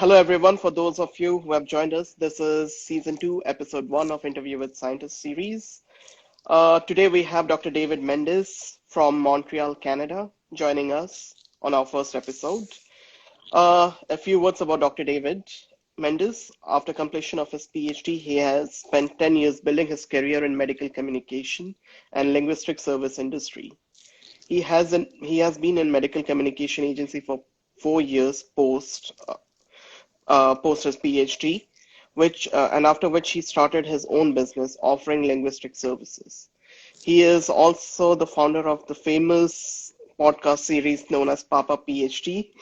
Hello, everyone. For those of you who have joined us, this is season 2, episode 1 of Interview with Scientists series. Today we have Dr. David Mendes from Montreal, Canada, joining us on our first episode. A few words about Dr. David Mendes. After completion of his PhD, he has spent 10 years building his career in medical communication and linguistic service industry. He has been in medical communication agency for 4 years post his PhD, and after which he started his own business offering linguistic services. He is also the founder of the famous podcast series known as PapaPhD,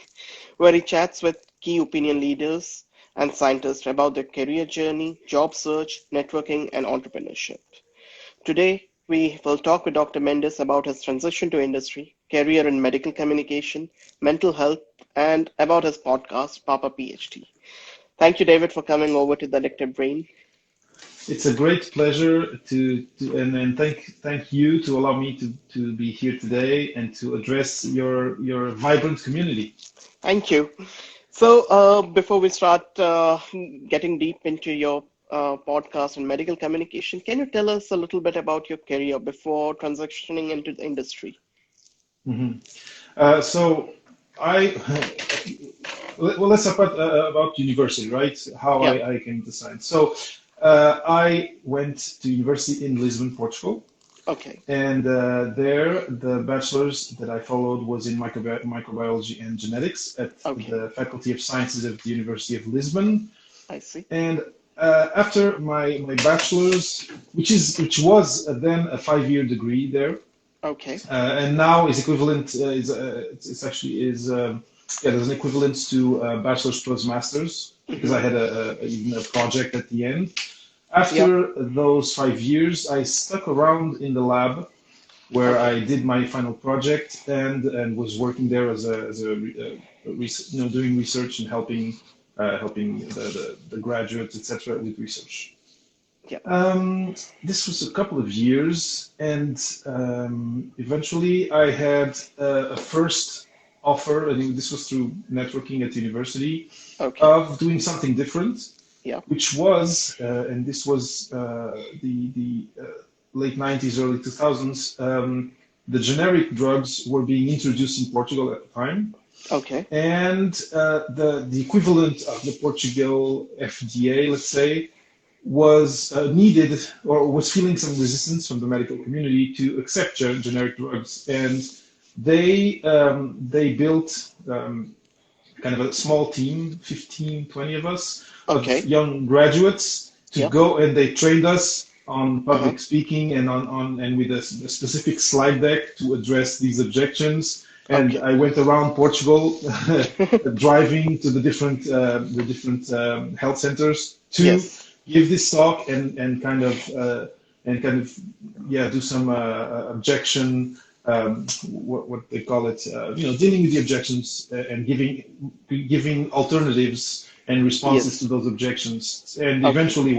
where he chats with key opinion leaders and scientists about their career journey, job search, networking, and entrepreneurship. Today, we will talk with Dr. Mendes about his transition to industry, career in medical communication, mental health, and about his podcast, PapaPhD. Thank you, David, for coming over to the Addictive Brain. It's a great pleasure and thank you to allow me to be here today and to address your vibrant community. Thank you. So before we start getting deep into your podcast and medical communication, can you tell us a little bit about your career before transitioning into the industry? So let's talk about university, right? How I came to science. So I went to university in Lisbon, Portugal. Okay. And there, the bachelor's that I followed was in microbiology and genetics at the Faculty of Sciences of the University of Lisbon. I see. And after my bachelor's, which was then a 5-year degree there. Okay. And now is equivalent. There's an equivalence to bachelor's plus master's because I had even a project at the end. After those 5 years, I stuck around in the lab where I did my final project and was working there as doing research and helping the graduates, etc., with research. Yeah. This was a couple of years, and eventually I had a first offer, and this was through networking at university, of doing something different. Yeah. Which was, and this was the late 90s, early 2000s, the generic drugs were being introduced in Portugal at the time. Okay. And the equivalent of the Portugal FDA, let's say, was needed or was feeling some resistance from the medical community to accept generic drugs. And they built kind of a small team, 15, 20 of us, of young graduates to go, and they trained us on public speaking and and with a specific slide deck to address these objections. And I went around Portugal, driving to the different health centers to give this talk and kind of do some objection. What they call it, dealing with the objections and giving alternatives and responses to those objections. And eventually,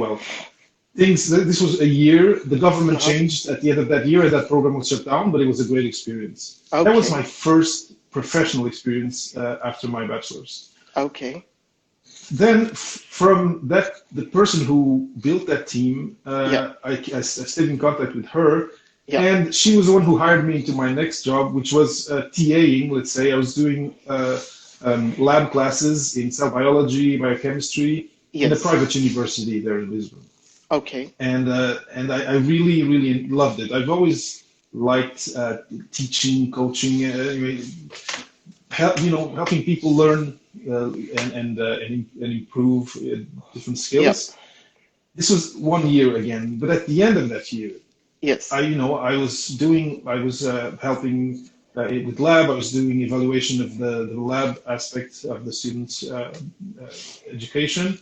this was a year. The government changed at the end of that year, and that program was shut down. But it was a great experience. That was my first professional experience after my bachelor's. Okay. Then from that, the person who built that team, I stayed in contact with her. Yeah. And she was the one who hired me into my next job, which was TAing, let's say. I was doing lab classes in cell biology, biochemistry, in a private university there in Lisbon. Okay. And I really, really loved it. I've always liked teaching, coaching, helping people learn and improve different skills. Yeah. This was 1 year again, but at the end of that year, I was helping with lab. I was doing evaluation of the lab aspect of the students' education.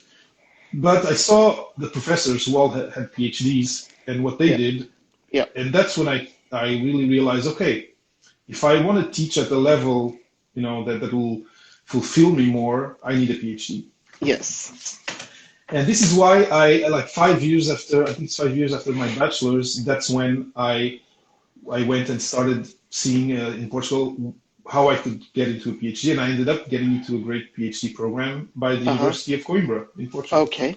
But I saw the professors who all had PhDs and what they did. Yeah. And that's when I really realized, okay, if I want to teach at the level, that will fulfill me more, I need a PhD. Yes. And this is why like 5 years after, I think it's 5 years after my bachelor's, that's when I went and started seeing in Portugal how I could get into a PhD, and I ended up getting into a great PhD program by the Uh-huh. University of Coimbra in Portugal, Okay.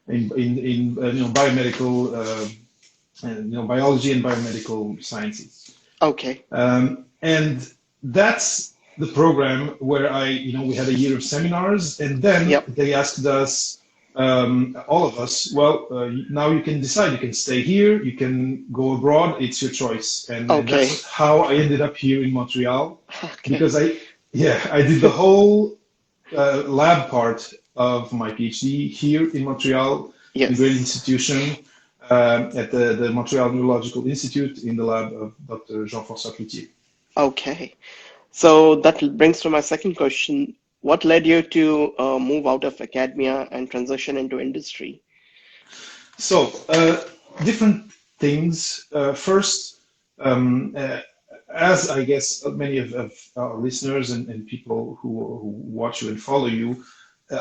in biomedical and biology and biomedical sciences. Okay. And that's the program where we had a year of seminars, and then Yep. they asked us, all of us, well, now you can decide. You can stay here, you can go abroad. It's your choice. And Okay. that's how I ended up here in Montreal, Okay. because I did the whole lab part of my PhD here in Montreal, in a great Yes. institution, at the Montreal Neurological Institute in the lab of Dr. Jean-François Cloutier. Okay. So that brings to my second question. What led you to move out of academia and transition into industry? So, different things. First, um, uh, as I guess many of our listeners and people who watch you and follow you,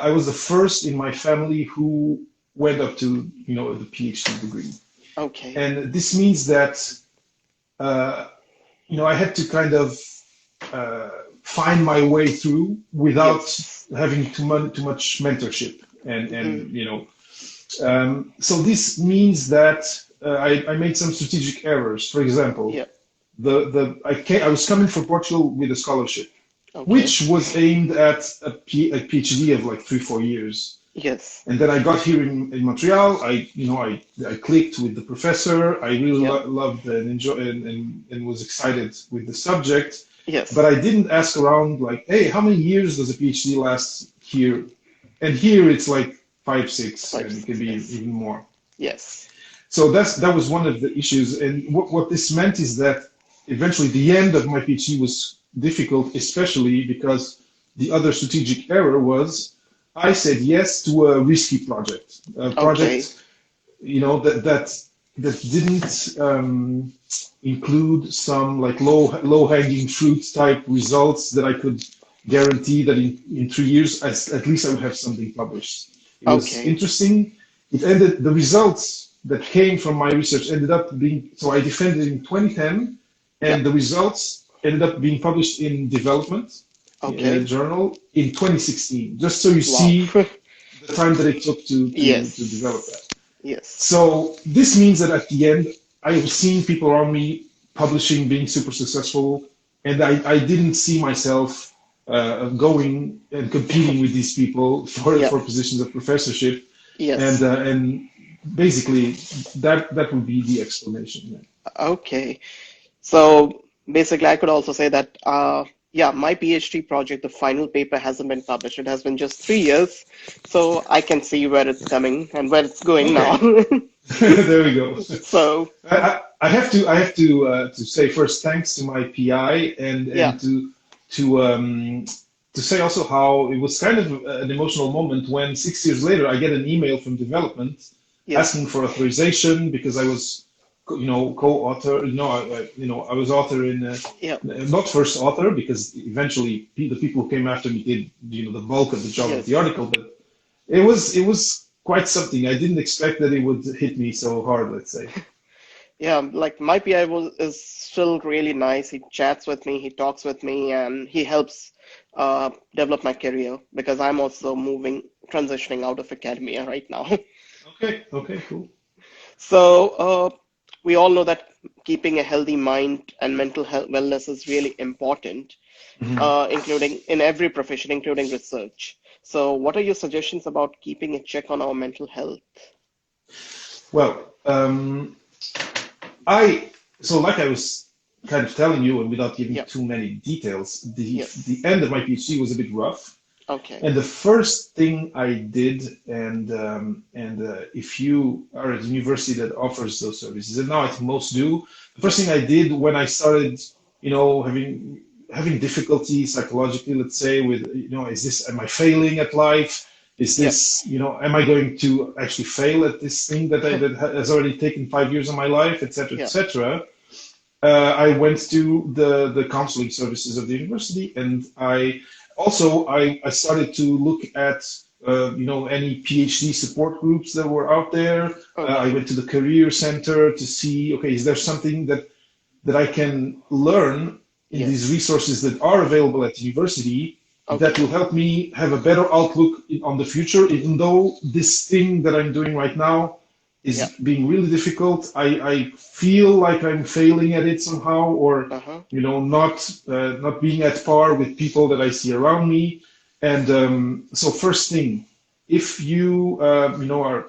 I was the first in my family who went up to, the PhD degree. Okay. And this means that, uh, I had to kind of uh, find my way through without Yes. having too much mentorship. And Mm, so this means that I made some strategic errors. For example, yeah. I was coming from Portugal with a scholarship, Okay. which was aimed at a PhD of like 3 4 years. Yes. And then I got here in Montreal. I clicked with the professor. I really Yep. loved and enjoyed and was excited with the subject. But Yes. I didn't ask around like, hey, how many years does a PhD last here? And here it's like 5 6, Five, and it can six. be Yes. even more. Yes. So that was one of the issues. And what this meant is that eventually the end of my PhD was difficult, especially because the other strategic error was I said yes to a risky project, a Okay. project that didn't include some like low hanging fruit type results that I could guarantee that in 3 years at least I would have something published. It was Okay. interesting. The results that came from my research ended up being, so I defended in 2010, and Yep. the results ended up being published in Development Okay. journal in 2016. Just so you Wow. see the time that it took to develop that. Yes. Yes. So this means that at the end, I was seeing people around me publishing, being super successful, and I didn't see myself going and competing with these people for Yep. positions of professorship, and Yes. uh, and basically that would be the explanation. Yeah. Okay. So basically, I could also say that, yeah, my PhD project, the final paper hasn't been published. It has been just 3 years. So I can see where it's coming and where it's going now. Okay, there we go. So, I have to say first thanks to my PI and yeah. to um, to say also how it was kind of an emotional moment when 6 years later I get an email from development asking Yes. for authorization because I was co-author. I was author in Yeah. not first author because eventually the people who came after me did the bulk of the job of the Yes. article, but it was quite something. I didn't expect that it would hit me so hard, let's say. Yeah, like my PI is still really nice. He chats with me, he talks with me, and he helps develop my career because I'm also transitioning out of academia right now. Okay, okay, cool. So, we all know that keeping a healthy mind and mental health wellness is really important, Mhm. including in every profession, including research. So, what are your suggestions about keeping a check on our mental health? Well, I so like I was kind of telling you, and without giving Yep. too many details, the Yes. end of my PhD was a bit rough. Okay. And the first thing I did, and if you are at a university that offers those services, and now I think most do, the first thing Yes. I did when I started, having difficulty psychologically, let's say, with, am I failing at life? Is Yep. this, am I going to actually fail at this thing that has already taken 5 years of my life, et cetera, et Yeah. cetera? I went to the counseling services of the university, and I started to look at any PhD support groups that were out there. I Okay. went to the career center to see, okay, is there something that I can learn in these Yes. resources that are available at university that Okay. will help me have a better outlook on the future, even though this thing that I'm doing right now is Yeah. being really difficult. I feel like I'm failing at it somehow, or Uh-huh. not being at par with people that I see around me. And so first thing, if you are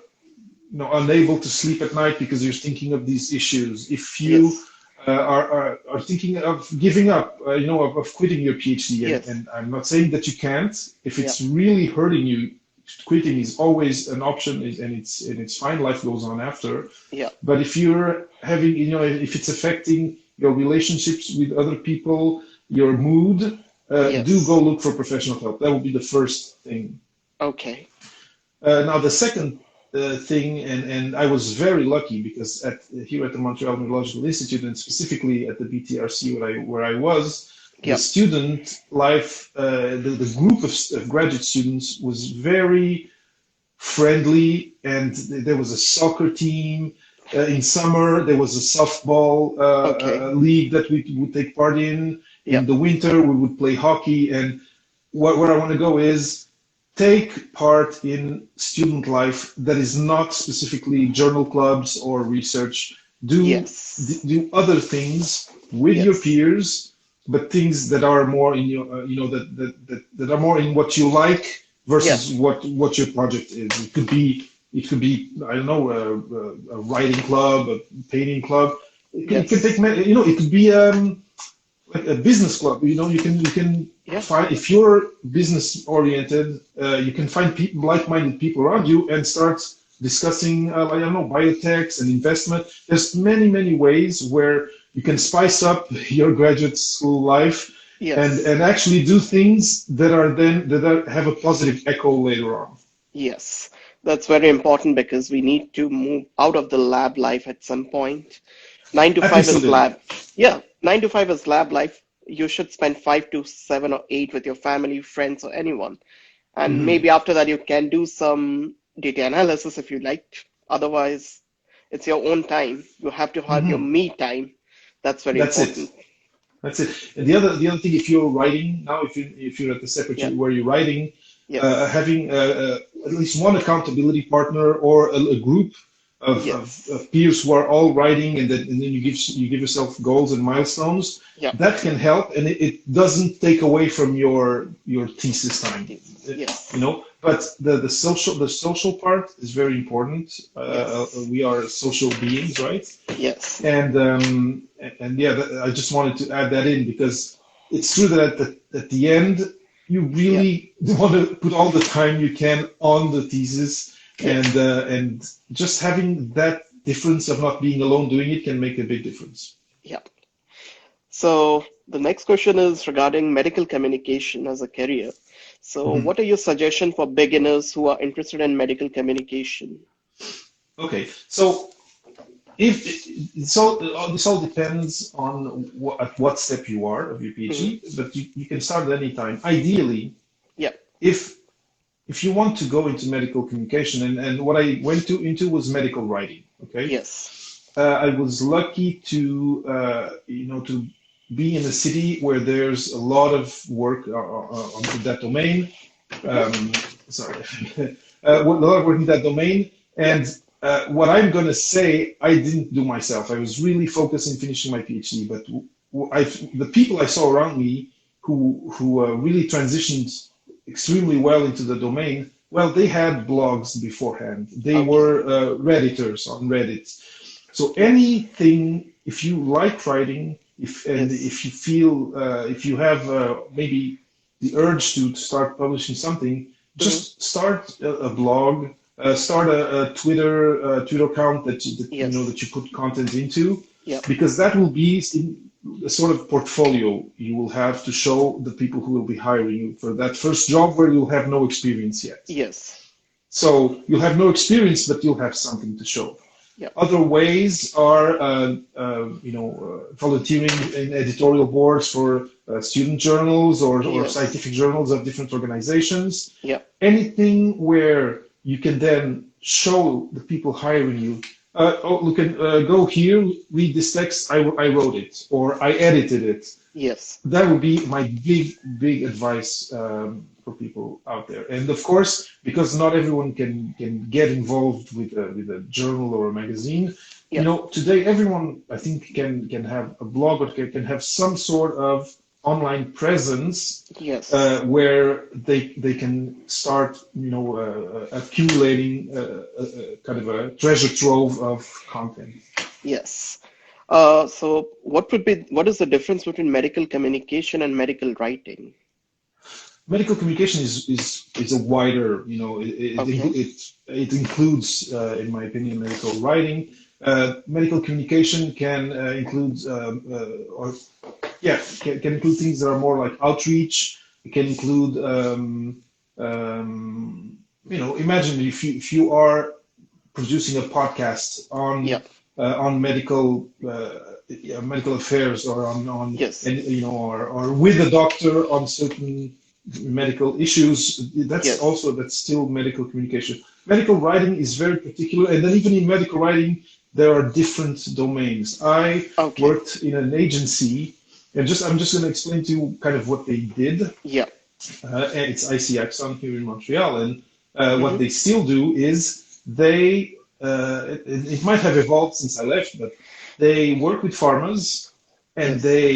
unable to sleep at night because you're thinking of these issues, if you Yes. are thinking of giving up, of quitting your PhD, Yes. and I'm not saying that you can't. If Yeah. it's really hurting you, quitting is always an option, and it's fine. Life goes on after. Yeah. But if you're having, if it's affecting your relationships with other people, your mood, do go Yes. look for professional help. That would be the first thing. Okay. Now the second thing, and I was very lucky because here at the Montreal Neurological Institute, and specifically at the BTRC where I was, the Yeah. student life, the group of graduate students was very friendly, and there was a soccer team. In summer, there was a softball Okay. league that we would take part in. Yeah. In the winter, we would play hockey. And where I want to go is take part in student life that is not specifically journal clubs or research. Do Yes. do other things with your Yes. peers, but things that are more in your, that are more in what you like Yeah. versus what your project is. It could be I don't know, a writing club, a painting club. It can take Yes. many, it could be like a business club. You can Yeah. find, if you're business oriented, you can find people, like-minded people around you, and start discussing, I don't know, biotechs and investment. There's many ways where you can spice up your graduate school life, and Yes. actually do things have a positive echo later on. Yes. That's very important because we need to move out of the lab life at some point. Nine to At five least a is little. lab. Yeah, 9 to 5 is lab life. You should spend 5 to 7 or 8 with your family, friends, or anyone. And Hmm. maybe after that, you can do some data analysis if you like. Otherwise, it's your own time. You have to have your Hmm. me time. That's very That's it. important. That's it. And the other thing, if you're writing now, if you're at the Yeah. secretary where you're writing, Yes. having at least one accountability partner, or a group of Yes. peers who are all writing, and then you give yourself goals and milestones, Yeah. that can help, and it doesn't take away from your thesis time. Thesis. Yes. But the social part is very important. Yes. We are social beings, right? Yes. And yeah, I just wanted to add that in, because it's true that at the end, you Yeah. really want to put all the time you can on the thesis, Yes. and just having that difference of not being alone doing it can make a big difference. Yeah. So the next question is regarding medical communication as a career. So Mhm. what are your suggestions for beginners who are interested in medical communication? Okay, so if this all depends on at what step you are of your PhD, Hmm. but you can start at any time. Ideally, Yeah. if if you want to go into medical communication, and what I went into was medical writing. Okay, Yes. I was lucky to be in a city where there's a lot of work onto that domain. Hmm. Um, Sorry, a lot of work in that domain, Yeah. and what I'm going to say, I didn't do myself. I was really focused in finishing my PhD, but the people I saw around me who really transitioned extremely well into the domain, well, they had blogs beforehand. They Okay. were Redditors on Reddit. So Yeah. anything, if you like writing, if Yes. you feel, if you have maybe the urge to start publishing something, Hmm. just start a blog, start a Twitter account Yes. that you put content into, Yeah. because that will be a sort of portfolio you will have to show the people who will be hiring you for that first job where you'll have no experience yet. Yes. So you'll have no experience, but you'll have something to show. Yeah. Other ways are, volunteering in editorial boards for student journals, or Yes. scientific journals of different organizations. Yeah. Anything where you can then show the people hiring you, oh, look, go here, read this text, I wrote it, or I edited it. Yes. That would be my big advice for people out there. And of course, because not everyone can get involved with a journal or a magazine, Yeah. today everyone I think can have a blog or can have some sort of online presence Yes. where they can start accumulating kind of a treasure trove of content. Yes. So what is the difference between medical communication and medical writing? Medical communication is a wider, Okay. it includes, in my opinion, medical writing. Medical communication can include, or yeah, can include things that are more like outreach. It can include, imagine if you are producing a podcast Yeah. on medical affairs or on Yes. and or with a doctor on certain medical issues. Yes. That's still medical communication. Medical writing is very particular, and then even in medical writing there are different domains. I Okay. worked in an agency, and I'm just going to explain to you kind of what they did. Yeah. And it's ICX here in Montreal, and what Mm-hmm. they still do is it might have evolved since I left, but they work with farmers, and Yes. they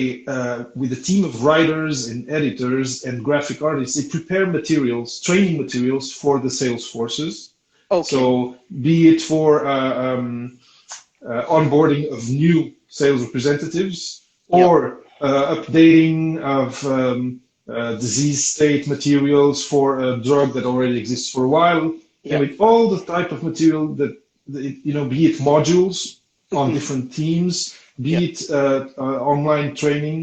with a team of writers and editors and graphic artists, they prepare materials, training materials for the sales forces. Okay. So be it for onboarding of new sales representatives Yeah. or updating of disease state materials for a drug that already exists for a while, and Yeah. with all the type of material be it modules on Mm-hmm. different teams, Yeah. be it online training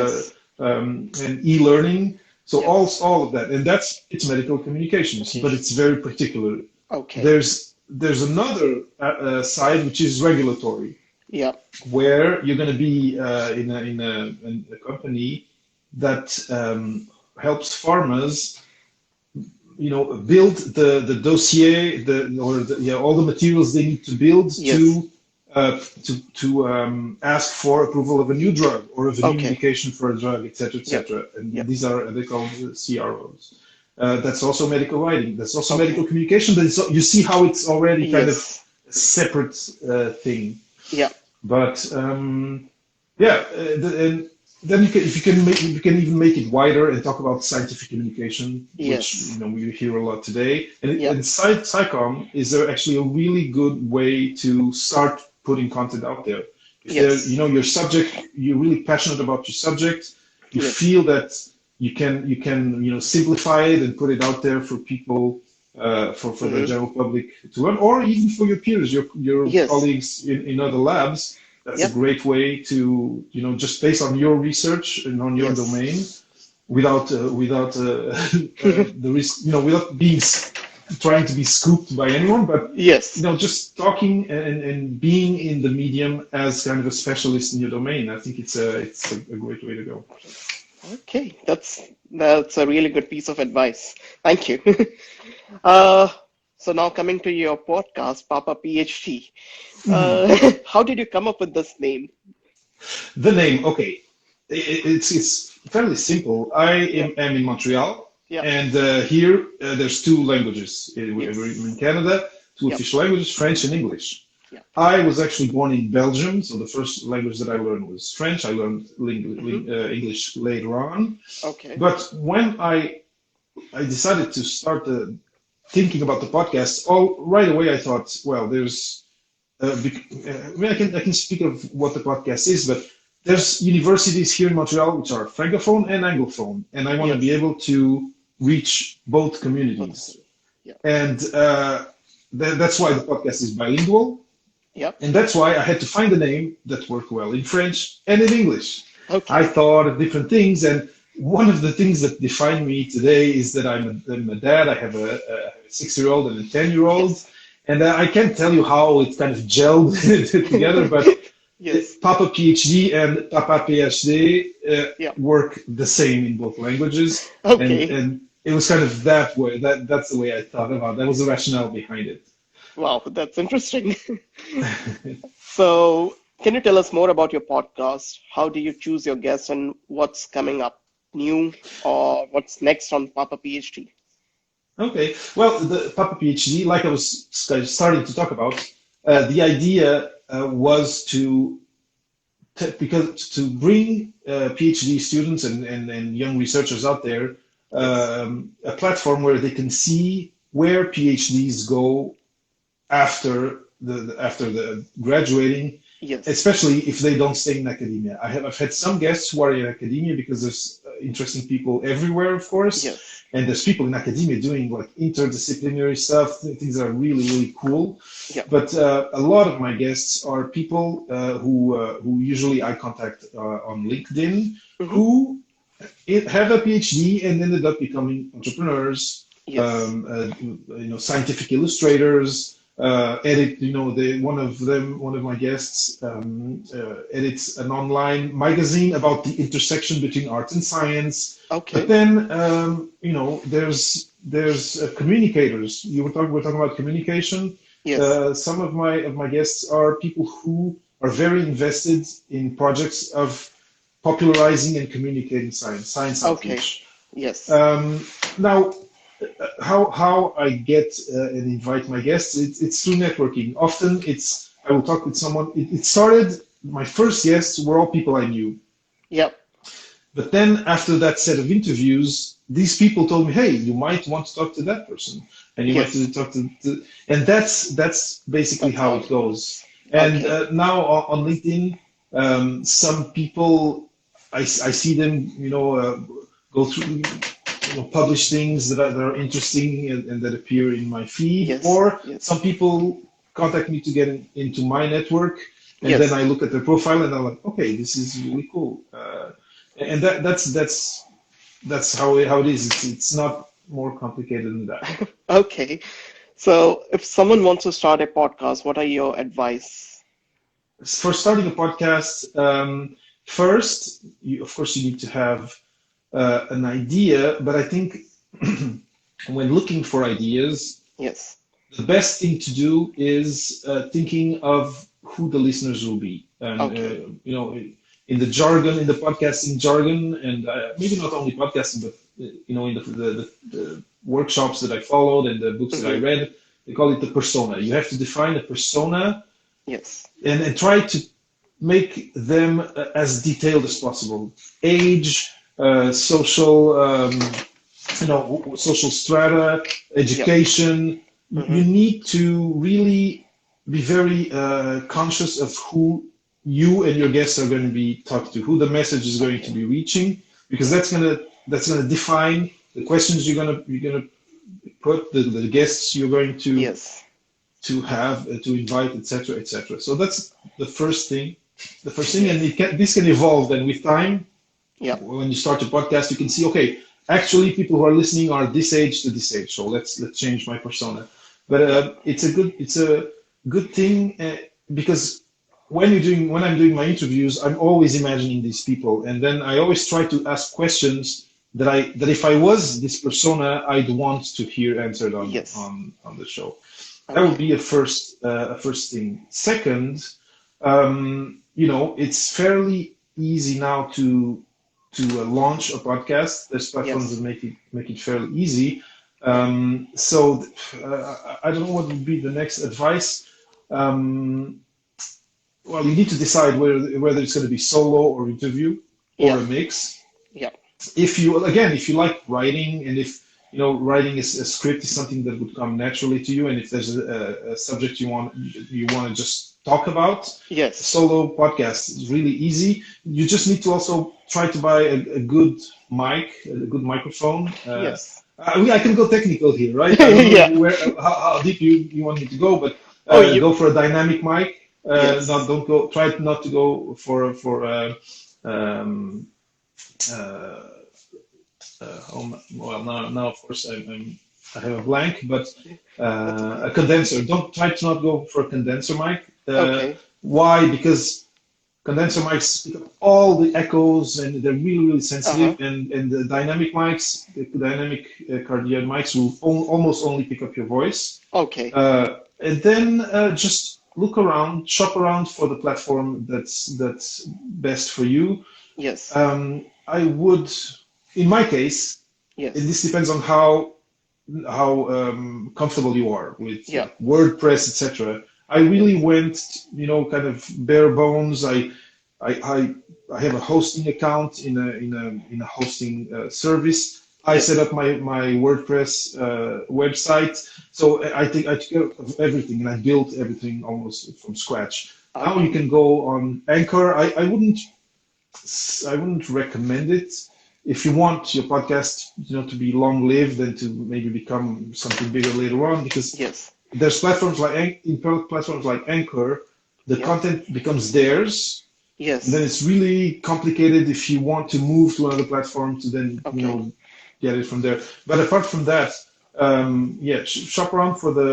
Yes. and e-learning. So Yeah. all of that, and it's medical communications, but Communication. it's very particular. Okay. There's another side which is regulatory, Yeah. where you're going to be in a company that helps farmers, build the dossier, all the materials they need to build Yes. to ask for approval of a new drug or of a new Okay. indication for a drug, etc., Yeah. etc. And Yeah. these are they called CROs. That's also medical writing. That's also medical Okay. communication. But you see how it's already kind of Yes. a separate thing. Yeah. But yeah, and then you can even make it wider and talk about scientific communication, which Yes. we hear a lot today. Yeah. And SciComm is actually a really good way to start putting content out there. If Yes. your subject, you're really passionate about your subject, you Yes. feel that you can simplify it and put it out there for people, for the Mm-hmm. general public to learn, or even for your peers, your Yes. colleagues in other labs. That's a Yep. great way to, just based on your research and on your Yes. domain, without the risk, without being trying to be scooped by anyone, but Yes. just talking and being in the medium as kind of a specialist in your domain. I think it's a great way to go. Okay. That's a really good piece of advice. Thank you. Uh, so now coming to your podcast, Papa PhD. How did you come up with this name? The name, okay, it's fairly simple. I Yeah. am in Montreal, Yeah. and here there's two languages we're in Yes. Canada, two Yep. official languages, French and English. Yeah. I was actually born in Belgium, so the first language that I learned was French. I learned Mm-hmm. English later on. Okay. But when I decided to start thinking about the podcast, all right away I thought, well, I can speak of what the podcast is, but there's universities here in Montreal which are francophone and anglophone, and I want to be Yes. able to reach both Both of communities, them. Yeah. and that's why the podcast is bilingual, Yep. and that's why I had to find a name that worked well in French and in English. I Okay. thought of different things, and one of the things that define me today is that I'm a dad. I have a 6-year-old and a 10-year-old, Yes. and I can't tell you how it kind of gelled together, but Yes. Papa PhD and Papa PhD Yeah. work the same in both languages, Okay. and it was kind of that way. That's the way I thought about it. That was the rationale behind it. Wow, that's interesting. So Can you tell us more about your podcast? How do you choose your guests and what's coming up new or what's next on Papa PhD? Okay. Well, the Papa PhD, like I was starting to talk about, Yeah. the idea was because to bring PhD students and young researchers out there Yes. a platform where they can see where PhDs go after the graduating, Yes. especially if they don't stay in academia. I've had some guests who are in academia because there's interesting people everywhere, of course, Yes. and there's people in academia doing like interdisciplinary stuff, things that are really really cool. Yeah. But a lot of my guests are people who usually I contact on LinkedIn Hmm. who have a PhD and ended up becoming entrepreneurs, Yes. scientific illustrators. Edit, one of my guests edits an online magazine about the intersection between art and science. But Okay. then, there's communicators. We're talking about communication. Yes. Some of my guests are people who are very invested in projects of popularizing and communicating science Okay. outreach. Yes. Now, how I get and invite my guests, it's through networking. Often I will talk with someone. It started, my first guests were all people I knew. Yep. But then after that set of interviews, these people told me, hey, you might want to talk to that person. And you might Yes. talk and that's basically That's how how it it goes. goes. And Okay. now on LinkedIn, some people, I see them, go through, publish things that are interesting and that appear in my feed, Yes. or Yes. some people contact me to get into my network, and then I Yes. look at their profile and I'm like, okay, this is really cool, and that's how it is. It's not more complicated than that. Okay. So if someone wants to start a podcast, what are your advice? For starting a podcast, first, of course, you need to have an idea, but I think when looking for ideas, Yes. the best thing to do is thinking of who the listeners will be. And, Okay. in the jargon, in the podcasting jargon, and maybe not only podcasting, but, in the workshops that I followed and the books that I Hmm. read, they call it the persona. You have to define a persona Yes. and try to make them as detailed as possible. Age, social, social strata, Yep. education. Hmm. You need to really be very conscious of who you and your guests are going to be talked to, who the message is going to Okay. be reaching, because Yes. that's gonna define the questions you're gonna put, the guests you're going Yes. to have, to invite, etc., etc. So that's the first thing. The first thing, and Yes. this can evolve. And with time, Yep. when you start a podcast, you can see, okay, actually, people who are listening are this age to this age. So let's change my persona. But Yep. it's a good thing because when I'm doing my interviews, I'm always imagining these people, and then I always try to ask questions that if I was this persona, I'd want to hear answered on Yes. on on the show. That would Okay. be a first thing. Second, it's fairly easy now to launch a podcast. There's platforms that Yes. make it fairly easy. Yep. So I don't know what would be the next advice. Um, well, you need to decide whether it's going to be solo or interview or a Yep. mix. Yep. If you like writing, and if writing is a script is something that would come naturally to you, and if there's a subject you want to just talk about, Yes. solo podcast is really easy. You just need to also try to buy a good mic, a good microphone. Yes. I can go technical here, right? I don't know Yeah. how deep you want me to go, but Oh, you. go for a dynamic mic. Not Yes. don't go. Try not to go for um, uh, well, now of course I have a blank, but That's a okay. condenser. Don't try to not go for a condenser mic. Okay. Why? Because condenser mics pick up all the echoes and they're really really sensitive, Uh-huh. and the dynamic mics, the dynamic cardioid mics will almost only pick up your voice. Okay. And then just look around, shop around for the platform that's best for you. Yes. I would, in my case, and Yes. this depends on how comfortable you are with Yeah. like WordPress, etc. I really Yes. went, kind of bare bones. I, I, I have a hosting account in a hosting service. I set Yes. up my WordPress website. So I think I took care of everything and I built everything almost from scratch. Now you Okay. can go on Anchor. I wouldn't recommend it. If you want your podcast, to be long-lived and to maybe become something bigger later on, because Yes. there's platforms like Anchor, the Yep. content becomes theirs, and then Yes. it's really complicated if you want to move to another platform to then, Okay. get it from there. But apart from that, yeah, shop around for the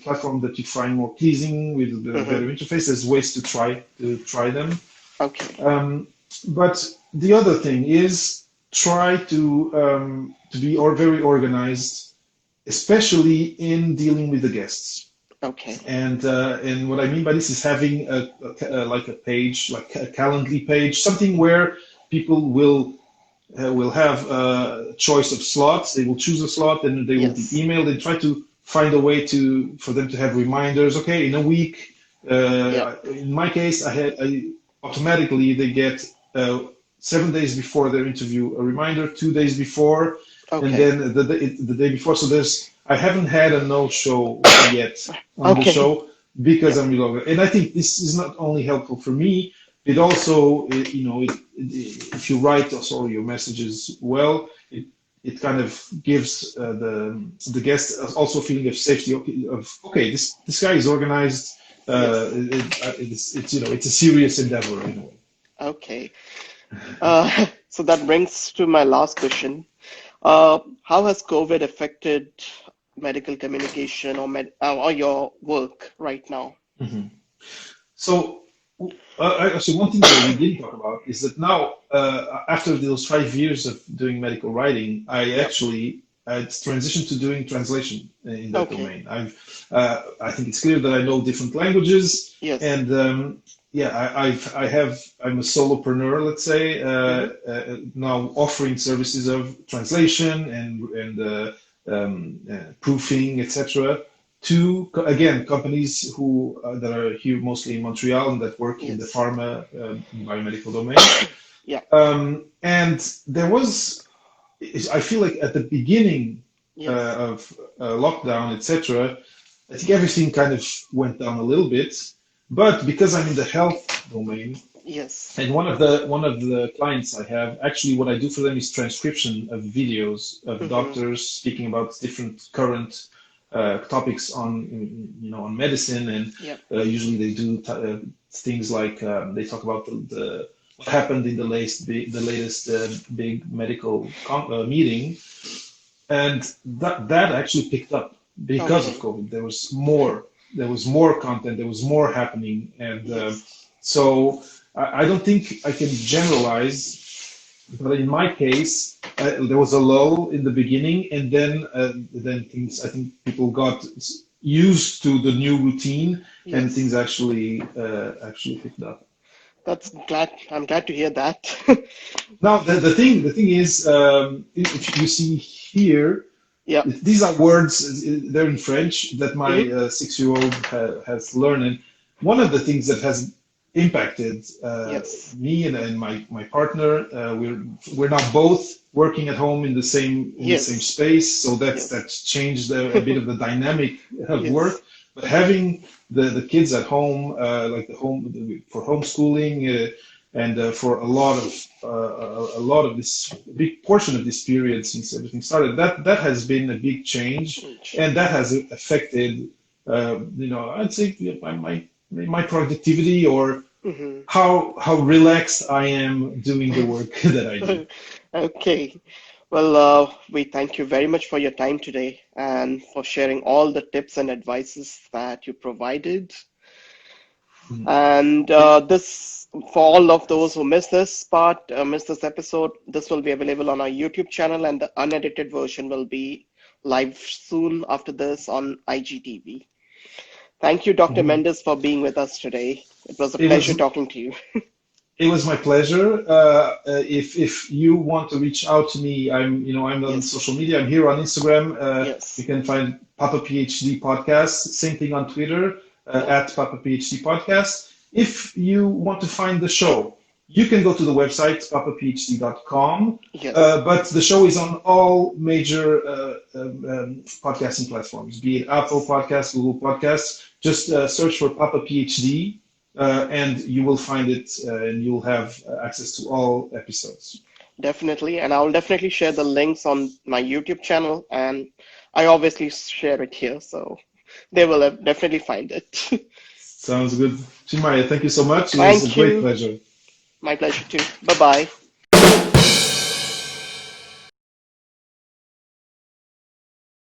platform that you find more pleasing with the Mm-hmm. better interface. There's ways to try them. Okay. Um, but the other thing is try to be very organized, especially in dealing with the guests. Okay. And what I mean by this is having like a page, like a Calendly page, something where people will have a choice of slots. They will choose a slot, and they will be Yes. emailed, and try to find a way for them to have reminders. Okay, in a week. Yep. In my case, automatically they get 7 days before their interview a reminder, 2 days before, and Okay. then the day before. So I haven't had a no show yet on the Okay. show because Yep. I'm logged. And I think this is not only helpful for me, it also, if you write also your messages well, it kind of gives the guest also a feeling of safety. Okay, this guy is organized. Yes. It's a serious endeavor in a way. Okay. So that brings to my last question. How has COVID affected medical communication or your work right now? Mhm. So, actually, one thing that we didn't talk about is that now, after those 5 years of doing medical writing, I Yep. actually transitioned to doing translation in that Okay. domain. I think it's clear that I know different languages, Yes. and yeah, I'm a solopreneur, let's say, Mm-hmm. now offering services of translation and proofing, etc to again companies that are here mostly in Montreal and that work in the Yes. pharma biomedical domain. Yeah. And there was, I feel like at the beginning Yes. of lockdown, etc., I think everything kind of went down a little bit. But because I'm in the health domain, Yes. and one of the clients I have, actually, what I do for them is transcription of videos of Mm-hmm. doctors speaking about different current topics on medicine, and Yep. usually they do things like they talk about the what happened in the latest big medical meeting, and that actually picked up because of Okay. COVID. There was more content, there was more happening, and Yes. so I don't think I can generalize, but in my case, there was a lull in the beginning, and then things. I think people got used to the new routine, and things Yes. actually picked up. I'm glad to hear that. Now the thing is, if you see here, Yeah. these are words. They're in French that my Mm-hmm. 6-year-old has learned. And one of the things that has impacted Yes. me and my partner, we're now both working at home in the same Yes. space, so Yes. that's changed a bit of the dynamic of Yes. work. But having the kids at home, like the home for homeschooling, and for a lot of this big portion of this period since everything started, that has been a big change, and that has affected, I'd say my productivity, or Mm-hmm. how relaxed I am doing the work that I do. Okay. Well, we thank you very much for your time today and for sharing all the tips and advices that you provided. Mhm. And this, for all of those who missed this episode, this will be available on our YouTube channel, and the unedited version will be live soon after this on IGTV. Thank you, Dr. Mhm. Mendes, for being with us today. It was a It pleasure was talking to you. it was my pleasure. If you want to reach out to me, I'm on Yes, social media. I'm here on Instagram. You yes, can find PapaPhD podcast. Same thing on Twitter at PapaPhD podcast. If you want to find the show, you can go to the website papaphd.com. yes. But the show is on all major podcasting platforms, be it Apple Podcasts, Google Podcasts. Just search for Papa PhD, and you will find it, and you'll have access to all episodes. Definitely. And I'll definitely share the links on my YouTube channel. And I obviously share it here. So they will definitely find it. Sounds good. Chimaya, thank you so much. It was a Thank great you. pleasure. My pleasure too. Bye bye.